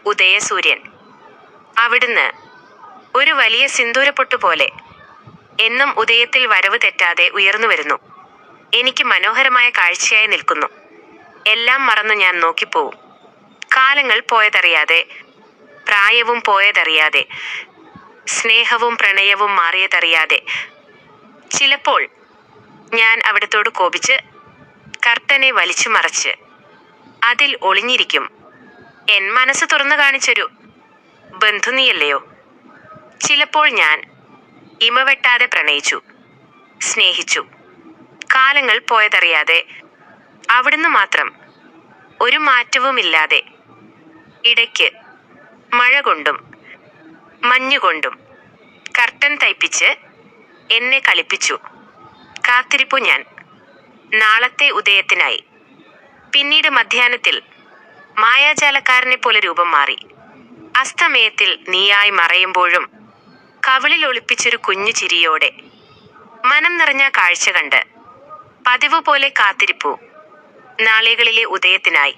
ഉദയസൂര്യൻ. അവിടുന്ന് ഒരു വലിയ സിന്ദൂരപ്പൊട്ട് പോലെ എന്നും ഉദയത്തിൽ വരവ് തെറ്റാതെ ഉയർന്നു വരുന്നു. എനിക്ക് മനോഹരമായ കാഴ്ചയായി നിൽക്കുന്നു. എല്ലാം മറന്നു ഞാൻ നോക്കിപ്പോവും. കാലങ്ങൾ പോയതറിയാതെ, പ്രായവും പോയതറിയാതെ, സ്നേഹവും പ്രണയവും മാറിയതറിയാതെ. ചിലപ്പോൾ ഞാൻ അവിടത്തോട് കോപിച്ച് കർട്ടനെ വലിച്ചു മറച്ച് അതിൽ ഒളിഞ്ഞിരിക്കും. എൻ മനസ്സ് തുറന്നു കാണിച്ചൊരു ബന്ധു നീയല്ലയോ. ചിലപ്പോൾ ഞാൻ ഇമവെട്ടാതെ പ്രണയിച്ചു, സ്നേഹിച്ചു. കാലങ്ങൾ പോയതറിയാതെ, അവിടുന്ന് മാത്രം ഒരു മാറ്റവുമില്ലാതെ. ഇടയ്ക്ക് മഴ കൊണ്ടും മഞ്ഞുകൊണ്ടും കർട്ടൻ തയ്പ്പിച്ച് എന്നെ കളിപ്പിച്ചു. കാത്തിരിപ്പു ഞാൻ നാളത്തെ ഉദയത്തിനായി. പിന്നീട് മധ്യാഹ്നത്തിൽ മായാജാലക്കാരനെ പോലെ രൂപം മാറി. അസ്തമയത്തിൽ നീയായി മറയുമ്പോഴും കവിളിൽ ഒളിപ്പിച്ചൊരു കുഞ്ഞു ചിരിയോടെ മനം നിറഞ്ഞ കാഴ്ച കണ്ട് പതിവ് പോലെ കാത്തിരിപ്പു നാളുകളിലെ ഉദയത്തിനായി.